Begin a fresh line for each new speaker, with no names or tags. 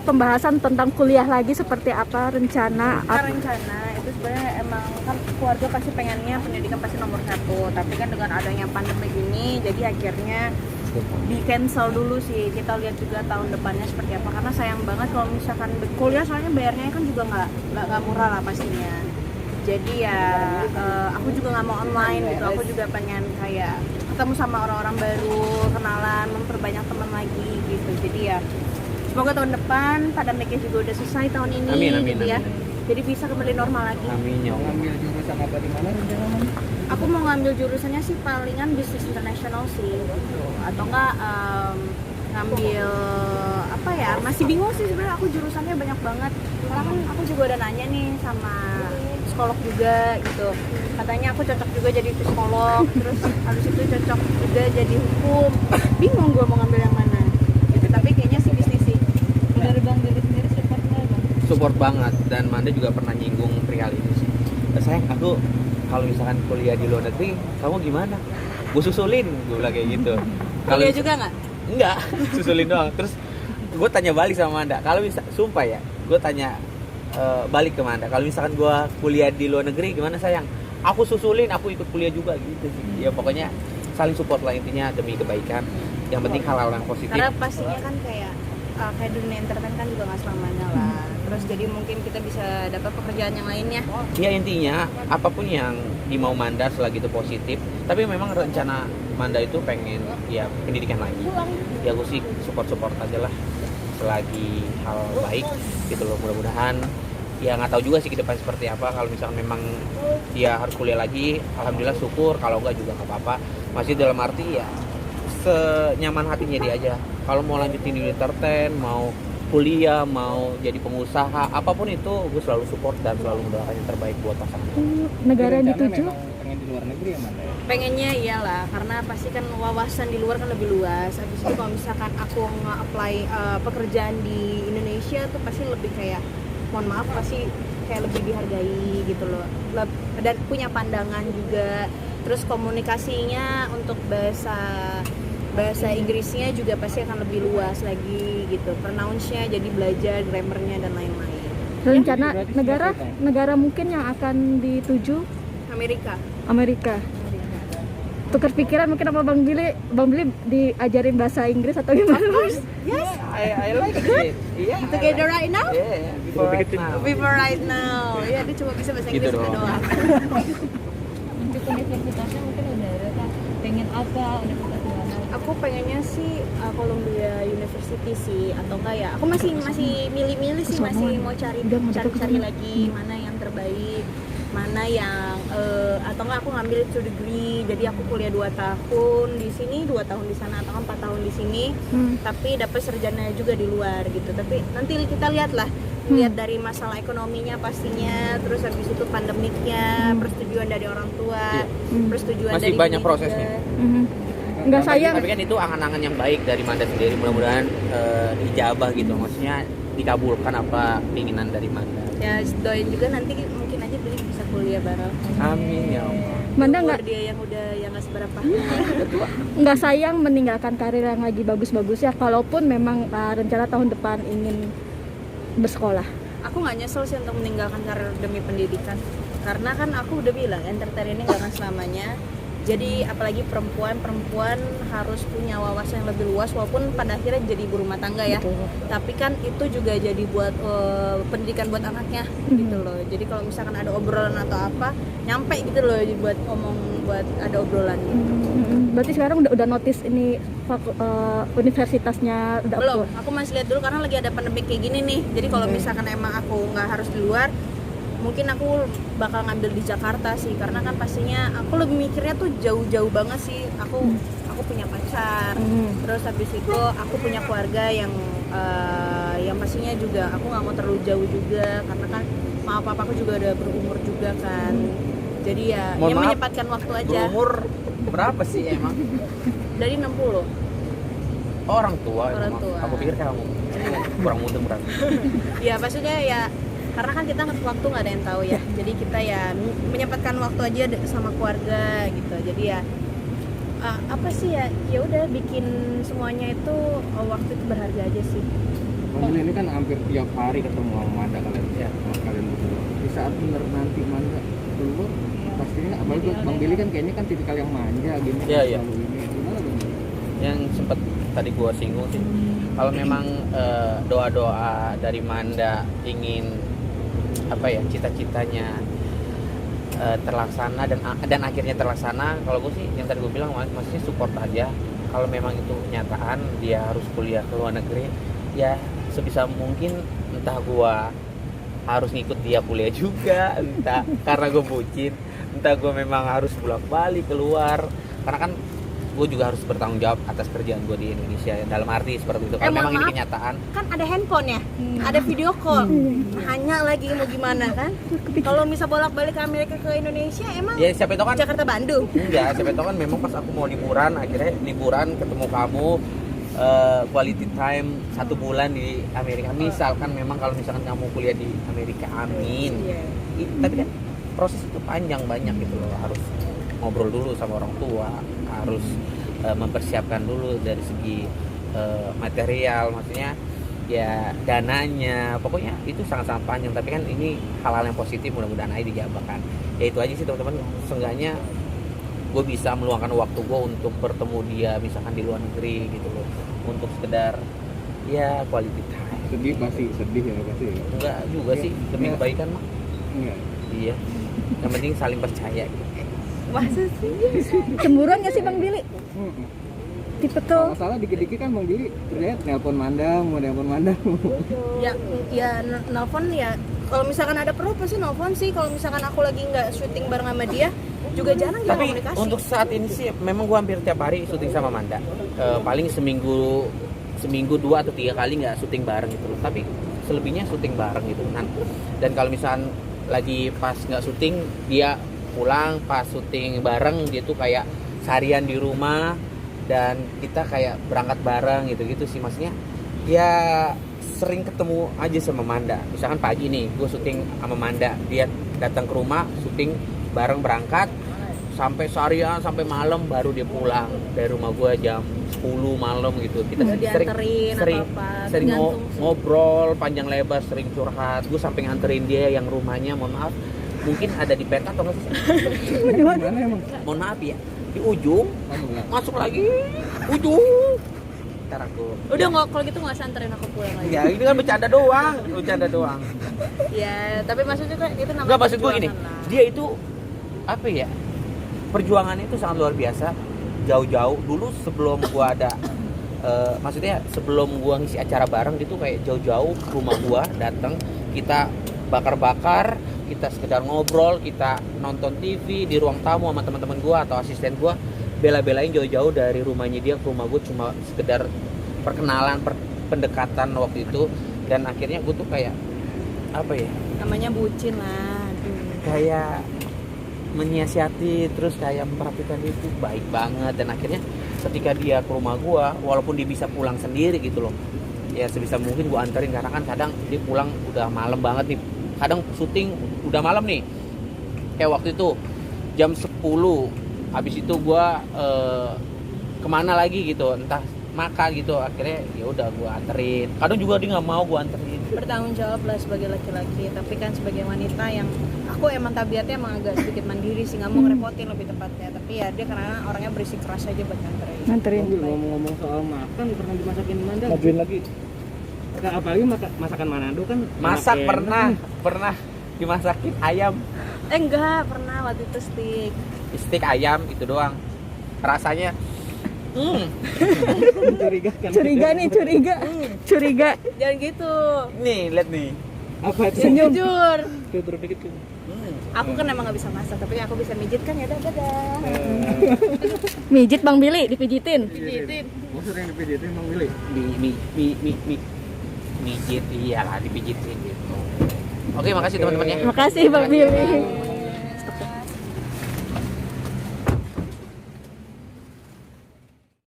pembahasan tentang kuliah lagi seperti apa rencana.
Rencana itu sebenarnya emang kan keluarga pasti pengennya pendidikan pasti nomor satu, tapi kan dengan adanya pandemi gini jadi akhirnya di cancel dulu sih. Kita lihat juga tahun depannya seperti apa, karena sayang banget kalau misalkan kuliah soalnya bayarnya kan juga nggak murah lah pastinya. Jadi ya aku juga nggak mau online gitu, aku juga pengen kayak ketemu sama orang-orang baru, kenalan, memperbanyak teman lagi gitu. Jadi ya semoga tahun depan pandemiknya juga udah selesai tahun ini.
Amin,
gitu ya. Jadi bisa kembali normal lagi.
Amin ya Allah.
Ngambil jurusan apa di mana rencananya?
Aku mau ngambil jurusannya sih palingan bisnis internasional sih, gitu. Atau enggak ngambil apa ya? Masih bingung sih sebenarnya, aku jurusannya banyak banget. Karena kan aku juga udah nanya nih sama psikolog juga gitu. Katanya aku cocok juga jadi psikolog, terus habis itu cocok juga jadi hukum. Bingung gue mau ngambil yang mana. Gitu. Tapi kayaknya sih bisnis sih.
Dari Bang Billy sendiri support nggak Bang?
Support banget, dan Manda juga pernah nyinggung perihal ini sih. Sayang, aku kalau misalkan kuliah di luar negeri, kamu gimana? Gue susulin, gue bilang kayak gitu.
Kuliah juga nggak?
Enggak, susulin doang. Terus gue tanya balik sama Manda, kalau bisa, sumpah ya, gue tanya balik ke Manda, kalau misalkan gue kuliah di luar negeri gimana sayang? Aku susulin, aku ikut kuliah juga gitu sih. Ya pokoknya saling support lah intinya demi kebaikan. Yang penting hal-hal yang positif.
Karena pastinya kan kayak dunia entertain kan juga nggak selamanya lah. Terus jadi mungkin kita bisa dapat pekerjaan yang lainnya.
Ya intinya apapun yang dimau Manda selagi itu positif. Tapi memang rencana Manda itu pengen ya pendidikan lagi. Ya gue sih support aja lah selagi hal baik gitu loh. Mudah-mudahan ya nggak tahu juga sih ke depan seperti apa. Kalau misalnya memang dia harus kuliah lagi, alhamdulillah syukur. Kalau enggak juga nggak apa-apa. Masih dalam arti ya senyaman hatinya dia aja. Kalau mau lanjutin di entertain, mau kuliah, mau jadi pengusaha, apapun itu gue selalu support dan selalu mendoakan yang terbaik buat pasangan.
Negara yang
Rencana
dituju
memang pengen di luar negeri ya Manda ya?
Pengennya iyalah, karena pasti kan wawasan di luar kan lebih luas. Habis itu kalau misalkan aku nge-apply pekerjaan di Indonesia tuh pasti lebih kayak, mohon maaf, pasti kayak lebih dihargai gitu loh. Dan punya pandangan juga. Terus komunikasinya untuk bahasa Inggrisnya juga pasti akan lebih luas lagi gitu. Pronounce-nya jadi belajar grammarnya dan lain-lain.
rencana
Berarti
negara mungkin yang akan dituju
Amerika.
Amerika. Tukar pikiran mungkin sama Bang Billy diajarin bahasa Inggris atau gimana?
Yes.
I like it. Yeah.
Together right now?
Yeah, before right now.
Before right now. Ya, dia cuma bisa bahasa
Gitu
Inggris
doang.
doang.
Untuk universitasnya mungkin udah ada Kak. Pengen apa universitas di mana?
Aku pengennya sih Columbia University sih, atau enggak ya? Aku masih milih-milih sih, masih mau cari lagi mana yang terbaik, mana yang atau enggak aku ngambil 2 degree. Jadi aku kuliah 2 tahun di sini, 2 tahun di sana, atau 4 tahun di sini. Tapi dapat sarjana juga di luar gitu. Tapi nanti kita lihatlah. Lihat dari masalah ekonominya pastinya, terus habis itu pandemiknya, persetujuan dari orang tua, persetujuan
Masih
dari
banyak
bini
prosesnya.
juga.
Enggak sayang.
Tapi kan itu angan-angan yang baik dari Manda sendiri. Mudah-mudahan dijabah gitu. Maksudnya dikabulkan apa keinginan dari Manda.
Ya doain juga nanti mungkin aja beli bisa kuliah bareng.
Amin ya Allah.
Manda
Umur dia yang udah yang nggak seberapa.
nggak sayang meninggalkan karir yang lagi bagus-bagus ya, kalaupun memang rencana tahun depan ingin bersekolah.
Aku nggak nyesel sih untuk meninggalkan karir demi pendidikan, karena kan aku udah bilang entertain ini nggak akan selamanya. Jadi apalagi perempuan harus punya wawasan yang lebih luas, walaupun pada akhirnya jadi ibu rumah tangga ya.
Betul.
Tapi kan itu juga jadi buat pendidikan buat anaknya gitu loh. Jadi kalau misalkan ada obrolan atau apa, nyampe gitu loh buat buat ada obrolan gitu.
Berarti sekarang udah notice ini universitasnya udah
Belum,
approve?
aku masih lihat dulu karena lagi ada pandemi kayak gini nih. Jadi kalau misalkan emang aku nggak harus di luar, mungkin aku bakal ngambil di Jakarta sih, karena kan pastinya aku lebih mikirnya tuh jauh-jauh banget sih. Aku punya pacar, terus habis itu aku punya keluarga yang pastinya juga aku nggak mau terlalu jauh juga, karena kan maaf papa aku juga udah berumur juga kan. Jadi ya
Mohon maaf,
menyempatkan waktu aja.
Berumur berapa sih emang?
Dari 60.
Orang tua.
Orang
emang.
tua.
Aku pikir kamu kurang muda berarti.
Ya maksudnya ya karena kan kita waktu nggak ada yang tahu ya, jadi kita ya menyempatkan waktu aja sama keluarga gitu. Jadi ya apa sih ya udah bikin semuanya itu waktu itu berharga aja sih
Bang Billy ini kan hampir tiap hari ketemu sama Manda kalian.
Ya.
Kalian berdua. Di saat bener nanti Manda keluar, pastinya apalagi Bang Billy kan kayaknya kan tipikal yang manja gini.
Iya, iya.
Selalu ini. Gimana Bang Billy?
Yang sempat tadi gua singgung sih, kalau memang doa-doa dari Manda ingin apa ya, cita-citanya terlaksana dan akhirnya terlaksana, kalau gue sih yang tadi gue bilang masih support aja. Kalau memang itu kenyataan dia harus kuliah ke luar negeri, ya sebisa mungkin entah gue harus ngikut dia kuliah juga, entah karena gue bucin, entah gue memang harus bolak-balik keluar, karena kan gue juga harus bertanggung jawab atas kerjaan gue di Indonesia, dalam arti seperti itu. Kalau memang ini
maaf,
kenyataan,
kan ada handphone ya, ada video call, hanya lagi mau gimana kan? Kalau misal bolak-balik ke Amerika ke Indonesia, emang
ya siapa itu kan
Jakarta Bandung.
enggak, siapa tahu kan memang pas aku mau liburan, akhirnya liburan ketemu kamu, quality time 1 bulan di Amerika. Misalkan memang kalau misalkan kamu kuliah di Amerika, amin.
Iya.
Tapi kan proses itu panjang banyak gitu loh, harus ngobrol dulu sama orang tua, harus mempersiapkan dulu dari segi material, maksudnya ya dananya, pokoknya itu sangat-sangat panjang. Tapi kan ini hal-hal yang positif, mudah-mudahan aja dijabarkan. Ya itu aja sih teman-teman, seenggaknya gue bisa meluangkan waktu gue untuk bertemu dia misalkan di luar negeri gitu loh, untuk sekedar ya quality time.
Sedih pasti, sedih ya pasti. Ya.
Enggak juga sih, demi kebaikan mah.
Enggak.
Iya, yang penting saling percaya gitu.
Masa sih?
Cemburuan gak sih Bang Billy? Tipe tuh.
Masalah dikit-dikit kan Bang Billy terlihat nelpon Manda, mau nelpon Manda.
Ya nelpon ya. Kalau misalkan ada perlu pasti nelpon sih. Kalau misalkan aku lagi nggak syuting bareng sama dia, juga jarang kita
Tapi
komunikasi.
untuk saat ini sih memang gue hampir tiap hari syuting sama Manda. Paling seminggu 2 atau 3 kali nggak syuting bareng gitu loh. Tapi selebihnya syuting bareng gitu. Dan kalau misalkan lagi pas nggak syuting, dia pulang, pas syuting bareng dia tuh kayak seharian di rumah dan kita kayak berangkat bareng gitu sih, maksudnya ya sering ketemu aja sama Manda. Misalkan pagi nih gue syuting sama Manda, dia datang ke rumah, syuting bareng, berangkat sampai seharian sampai malam, baru dia pulang dari rumah gue jam 10 malam gitu. Kita
dianterin
sering
apa-apa,
sering
tergantung sih.
ngobrol panjang lebar, sering curhat. Gue sampai nganterin dia yang rumahnya, mohon maaf mungkin ada di peta atau nggak sih?
Gimana emang?
Mohon maaf ya, di ujung, masuk lagi ujung. Ntar aku
Udah nggak, kalau gitu nggak usah anterin aku pulang lagi.
ya ini kan bercanda doang.
Ya, tapi maksudnya kan itu namanya.
Enggak, maksud gue gini,
perjuangan lah.
dia itu apa ya, perjuangannya itu sangat luar biasa. Jauh-jauh dulu sebelum gua ada maksudnya sebelum gua ngisi acara bareng, dia tuh kayak jauh-jauh ke rumah gua, datang, kita bakar-bakar, kita sekedar ngobrol, kita nonton TV di ruang tamu sama teman-teman gua atau asisten gua, bela-belain jauh-jauh dari rumahnya dia ke rumah gua cuma sekedar perkenalan, pendekatan waktu itu. Dan akhirnya gua tuh kayak apa ya,
Namanya bucin lah. Aduh.
kayak menyiasati, terus kayak memperhatikan dia itu baik banget. Dan akhirnya ketika dia ke rumah gua, walaupun dia bisa pulang sendiri gitu loh, ya sebisa mungkin gua anterin, karena kan kadang dia pulang udah malam banget nih, kadang syuting udah malam nih, kayak waktu itu jam 10, habis itu gua kemana lagi gitu, entah makan gitu, akhirnya ya udah gua anterin. Kadang juga dia nggak mau gua anterin.
Bertanggung jawab lah sebagai laki-laki, tapi kan sebagai wanita yang aku emang tabiatnya emang agak sedikit mandiri sih, nggak mau ngerepotin lebih tepatnya. Tapi ya dia karena orangnya berisik keras aja buat nganterin.
Nganterin.
Ngomong-ngomong soal makan, pernah dimasakin Manda? Majuin lagi. Nah, apalagi masakan Manado kan
Masak
enak.
pernah dimasakin ayam,
Enggak, pernah waktu itu
steak ayam itu doang. Rasanya
Mencurigakan.
Curiga.
Jangan gitu.
nih, lihat nih.
Apa itu?
Jujur.
Tutur dikit tuh.
Aku kan emang nggak bisa masak, tapi aku bisa mijit kan, ya dadah.
Mijit Bang Billy, dipijitin.
Pijitin.
Maksudnya yang dipijitin Bang Billy?
Mijit, iyalah dipijitin gitu. Oke, makasih teman-teman ya.
Makasih Bang Billy.